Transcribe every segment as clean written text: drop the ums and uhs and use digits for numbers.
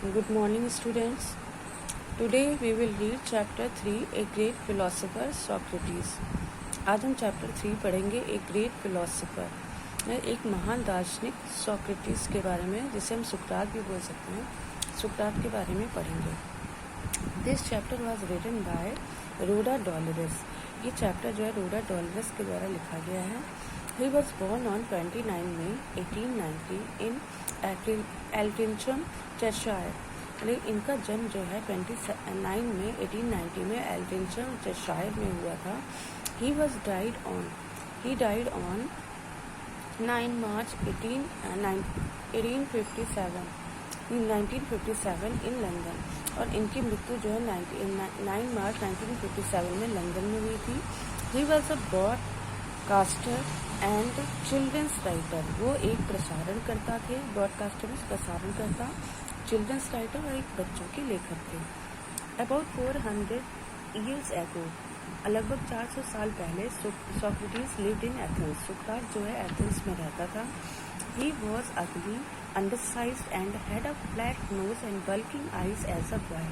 Good morning, students. Today we will read chapter 3, A Great Philosopher, Socrates. आज हम chapter 3 पढ़ेंगे एक great philosopher, एक महान दार्शनिक सोक्रेटिस के बारे में, जिसे हम सुकरात भी बोल सकते हैं, सुकरात के बारे में पढ़ेंगे. This chapter was written by Rhoda Dollars. ये चैप्टर जो है रोडा डॉलरस के द्वारा लिखा गया है. He was born on 29 May 1890 in Altrincham, Cheshire. इनका जन्म जो है 29 में 1890 में एल्टिंचम, चेशायर में हुआ था. He died on 9 March 1957 in London. और इनकी मृत्यु जो है 9 मार्च 1957 में लंदन में हुई थी. He was a broadcaster and children's writer. वो एक प्रसारणकर्ता थे. ब्रॉडकास्टर प्रसारणकर्ता, चिल्ड्रंस राइटर और एक बच्चों के लेखक थे. अबाउट 400 years ago, लगभग 400 साल पहले, सोक्रेटिस लिव्ड इन एथेंस. सुकरात जो है एथेंस में रहता था. He was ugly, undersized and had a flat nose and bulging eyes as a boy.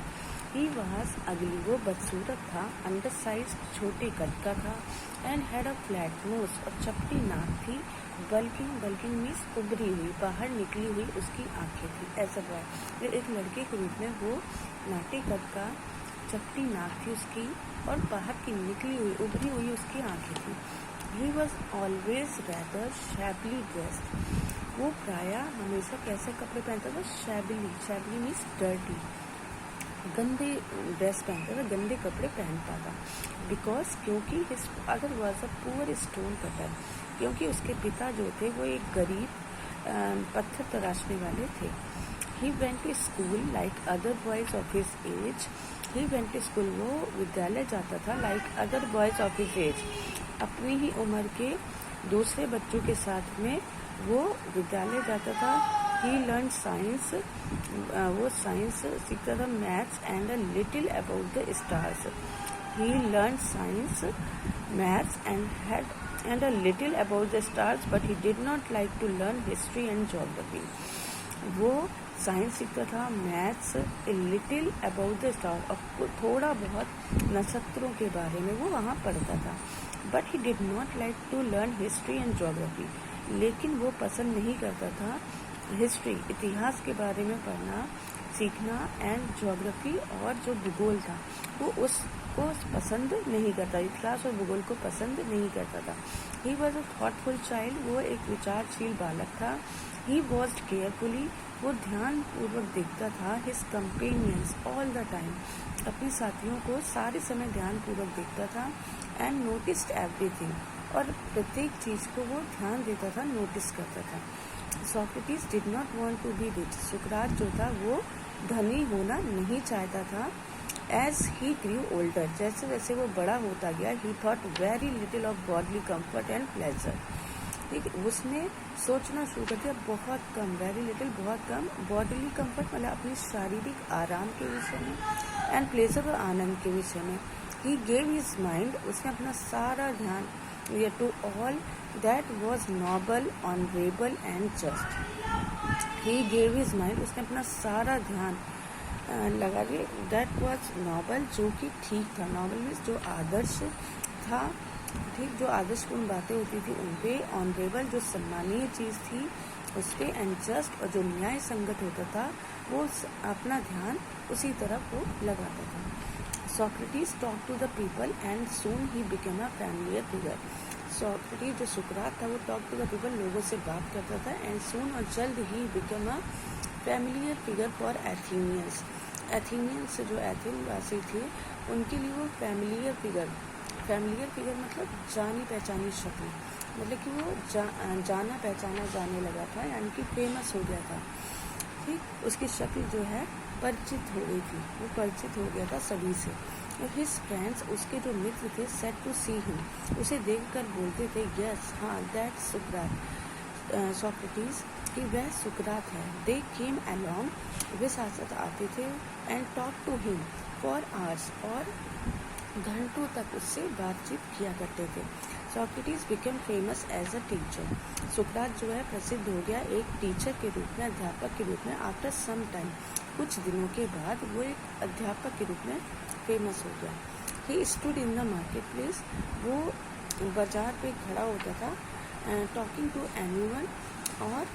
He was ugly, वो बदसूरत था. अंडरसाइज्ड, छोटे कद का था. And had a flat nose, और चपटी नाक थी. बल्किंग मीन्स उभरी हुई, बाहर निकली हुई उसकी आंखें थी. एज अ बॉय, एक लड़के के रूप में वो नाटे कद का, चपटी नाक थी उसकी, और बाहर की निकली हुई, उभरी हुई उसकी आंखें थी. He was always rather shabbily dressed. वो प्रायः हमेशा कैसे कपड़े पहनता था? शैबली मीन्स डर्टी, गंदे ड्रेस पहनता था, गंदे कपड़े पहनता था. बिकॉज, क्योंकि his father was a poor stone cutter. क्योंकि उसके पिता जो थे वो एक गरीब पत्थर तराशने वाले थे. He went to school like other boys of his age. He went to school, वो विद्यालय जाता था. Like other boys of his age, अपनी ही उम्र के दूसरे बच्चों के साथ में वो विद्यालय जाता था. ही लर्न साइंस, वो साइंस सीखता था. Maths and a little about the stars. He learn science, maths and a little about the stars, but he did not like to learn history and geography. वो साइंस सीखता था, maths, little about the star, और थोड़ा बहुत नक्षत्रों के बारे में वो वहाँ पढ़ता था. But he did not like to learn history and geography. लेकिन वो पसंद नहीं करता था हिस्ट्री, इतिहास के बारे में पढ़ना, सीखना, एंड ज्योग्राफी, और जो भूगोल था वो उसको पसंद नहीं करता. इतिहास और भूगोल को पसंद नहीं करता था. He was a thoughtful child. वो एक विचारशील बालक था. ही वॉज केयरफुली, वो ध्यानपूर्वक देखता था. His companions all the time, अपने साथियों को सारे समय ध्यानपूर्वक देखता था. एंड नोटिस्ड एवरीथिंग, और प्रत्येक चीज़ को वो ध्यान देता था, नोटिस करता था. Socrates did not want to be rich. सुकरात जो था वो धनी होना नहीं चाहता था. एज ही ग्रू ओल्डर, जैसे जैसे वो बड़ा होता गया, ही thought very little of bodily comfort and pleasure. ठीक है, उसने सोचना शुरू कर दिया बहुत कम, वेरी लिटिल बहुत कम, बॉडली कम्फर्ट मतलब अपनी शारीरिक आराम के विषय में, एंड प्लेजर और आनंद के विषय में. ही गेव हिज माइंड, उसने अपना सारा ध्यान to all that was noble, honourable and just. He gave his mind, उसने अपना सारा ध्यान लगा दिया. दैट वॉज नॉबल, जो कि ठीक था. नॉबल मीन्स जो आदर्श था, ठीक, जो आदर्शपूर्ण बातें होती थी उन पे. ऑनरेबल, जो सम्मानीय चीज़ थी उस पर. एंड जस्ट, और जो न्याय संगत होता था वो अपना ध्यान उसी तरफ वो लगाता था. Socrates talk to the people and soon he became a familiar figure. Socrates जो सुकरात था वो टॉक टू द पीपल, लोगों से बात करता था. एंड सून, और जल्द ही, became a familiar figure for Athenians. Athenians जो एथेन वासी थे उनके लिए वो फैमिलियर फिगर मतलब जानी पहचानी शक्ल, मतलब कि वो जाना पहचाना जाने लगा था, यानी कि फेमस हो गया था. ठीक, उसकी शक्ल जो है परिचित हो गई थी, वो परिचित हो गया था सभी से. हिज फ्रेंड्स, उसके जो मित्र थे, सेड टू सी हिम, उसे देखकर बोलते थे, यस, हाँ, दैट सुकरात, सोक्रेटिस, कि वह सुकरात है. दे केम अलॉन्ग, वे साथ साथ आते थे. And talk to him for hours, और घंटों तक उससे बातचीत किया करते थे। Socrates became famous as a teacher. सुकरात जो है प्रसिद्ध हो गया एक टीचर के रूप में, अध्यापक के रूप में। आफ्टर सम टाइम, कुछ दिनों के बाद वो एक अध्यापक के रूप में फेमस हो गया। He stood in the market place, वो बाजार पे खड़ा होता था, टॉकिंग टू एनीवन, और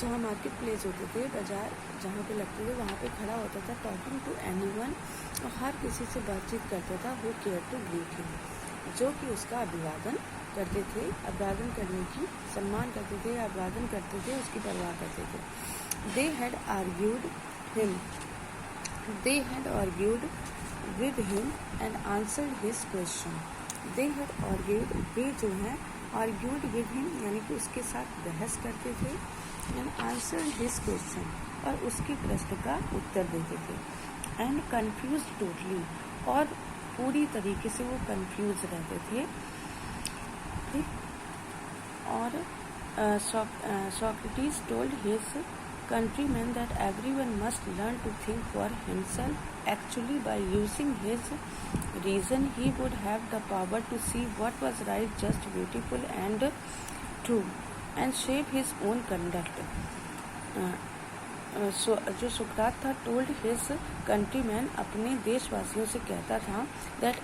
जहाँ मार्केट प्लेस होते थे, बाजार जहाँ पे लगते थे वहाँ पे खड़ा होता था, टॉकिंग टू एनीवन, और हर किसी से बातचीत करता था। Who care to greet him, जो कि उसका अभिवादन करते थे, अभिवादन करने की, सम्मान करते थे, अभिवादन करते थे, उसकी परवाह करते थे। They had argued with him and answered his question. They had argued, वे जो हैं आर्ग्यूड विद हिम यानी कि उसके साथ बहस करते थे, एंड आंसर्ड हिज क्वेश्चन, और उसके प्रश्न का उत्तर देते थे। एंड कंफ्यूज टोटली, और पूरी तरीके से वो कंफ्यूज रहते थे। ठीक, और Socrates told his countrymen that everyone must learn to think for himself. Actually, by using his reason, he would have the power to see what was right, just, beautiful, and true, and shape his own conduct. जो सुकरात था, told his countryman, अपने देशवासियों से कहता था, that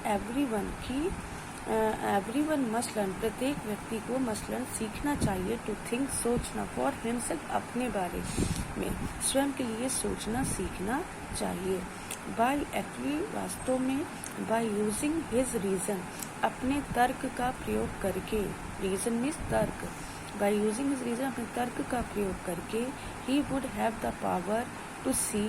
everyone must learn, प्रत्येक व्यक्ति को मस्ट लर्न, सीखना चाहिए, टू थिंक, सोचना, फॉर हिमसेल्फ, अपने बारे में, स्वयं के लिए सोचना सीखना चाहिए। बाय एक्चुअली, वास्तव में, बाय यूजिंग हिज रीजन, अपने तर्क का प्रयोग करके, रीजन मीन्स तर्क, बाय यूजिंग हिज रीजन, अपने तर्क का प्रयोग करके, he would have the power to see,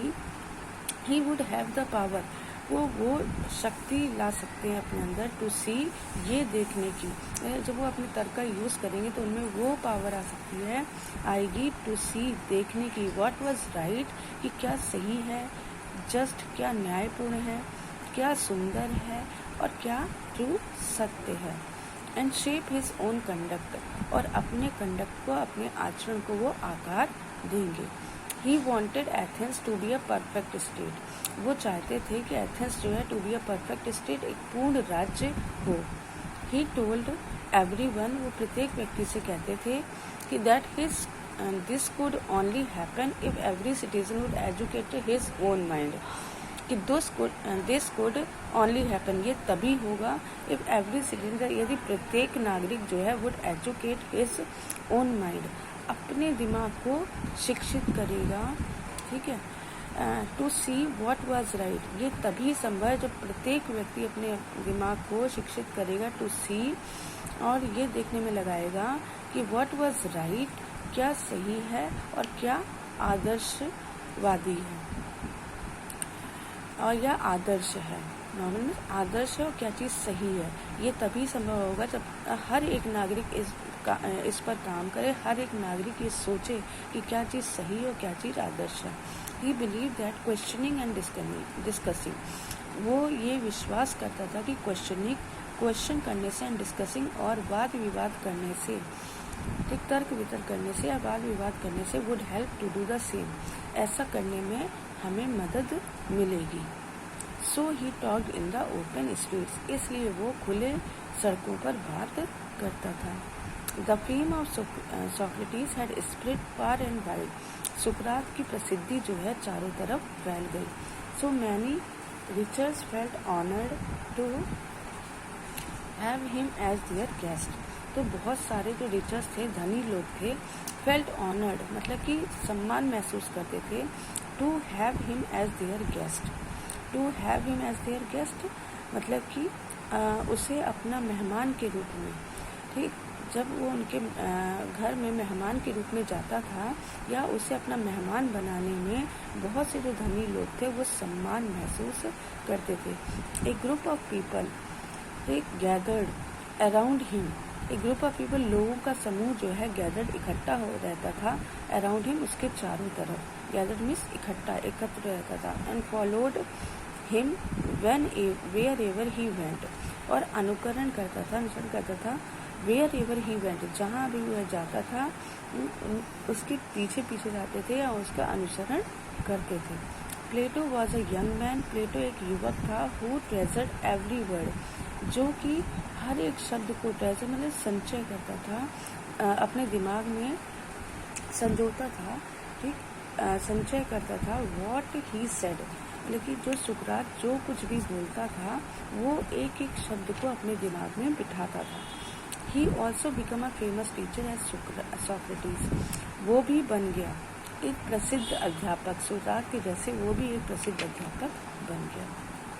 he would have the power, वो शक्ति ला सकते हैं अपने अंदर, टू सी, ये देखने की, जब वो अपने तर्क का यूज़ करेंगे तो उनमें वो पावर आ सकती है, आएगी, टू सी, देखने की, व्हाट वाज राइट, कि क्या सही है, जस्ट, क्या न्यायपूर्ण है, क्या सुंदर है, और क्या ट्रू, सत्य है, and shape his own conduct, और अपने कंडक्ट को, अपने आचरण को वो आकार देंगे। He wanted Athens to be a perfect state, वो चाहते थे कि एथेंस जो है to be a perfect state, एक पूर्ण राज्य हो। ही टोल्ड एवरीवन, वो प्रत्येक व्यक्ति से कहते थे कि that his this could only happen if every citizen would educate his own mind, कि दिस कुड ओनली हैपन, ये तभी होगा, इफ एवरी सिटीजन, यदि प्रत्येक नागरिक जो है would educate his own mind, अपने दिमाग को शिक्षित करेगा। ठीक है, to see what was right, ये तभी संभव है जब प्रत्येक व्यक्ति अपने दिमाग को शिक्षित करेगा, टू सी, और ये देखने में लगाएगा कि व्हाट वाज राइट, क्या सही है और क्या आदर्शवादी है, और यह आदर्श है, नॉर्मल में आदर्श है, और क्या चीज़ सही है, ये तभी संभव होगा जब हर एक नागरिक इस पर काम करे, हर एक नागरिक ये सोचे कि क्या चीज़ सही और क्या चीज़ आदर्श है। ही believe that questioning and discussing, वो ये विश्वास करता था कि क्वेश्चन करने से, एंड डिस्कसिंग, और वाद विवाद करने से, ठीक, तर्क वितर्क करने से या वाद विवाद करने से, would help to do the same, ऐसा करने में हमें मदद मिलेगी। So he talked in the open streets, इसलिए वो खुले सड़कों पर बात करता था। The fame of Socrates had spread far and wide, सुकरात की प्रसिद्धि जो है चारों तरफ फैल गई। So many riches felt honoured to have him as their guest, तो बहुत सारे जो रिचर्स थे, धनी लोग थे, फेल्ट ऑनर्ड मतलब कि सम्मान महसूस करते थे, to have him as their guest, to have him as their guest मतलब कि उसे अपना मेहमान के रूप में, ठीक, जब वो उनके घर में मेहमान के रूप में जाता था या उसे अपना मेहमान बनाने में बहुत से जो धनी लोग थे वो सम्मान महसूस करते थे। एक group of people gathered around him, एक ग्रुप ऑफ पीपल, लोगों का समूह जो है गैदर्ड इकट्ठा हो रहता था, अराउंड हिम, उसके चारों तरफ, गैदर्ड मीन्स इकट्ठा, एकत्र रहता था, and followed him wherever he went, और अनुकरण करता था, अनुसरण करता था, वेयर एवर ही वेंट, जहाँ भी वह जाता था उसके पीछे पीछे जाते थे या उसका अनुसरण करते थे। Plato was a young man, Plato एक युवक था, हु ट्रेजर्ड एवरी वर्ड, जो कि हर एक शब्द को ट्रेजर मतलब संचय करता था, अपने दिमाग में संजोता था, ठीक, संचय करता था। वॉट ही सेड, लेकिन जो सुकरात जो कुछ भी बोलता था वो एक एक शब्द को अपने दिमाग में बिठाता था। He also become a famous teacher as Socrates, वो भी बन गया एक प्रसिद्ध अध्यापक, सुकरात के जैसे वो भी एक प्रसिद्ध अध्यापक बन गया।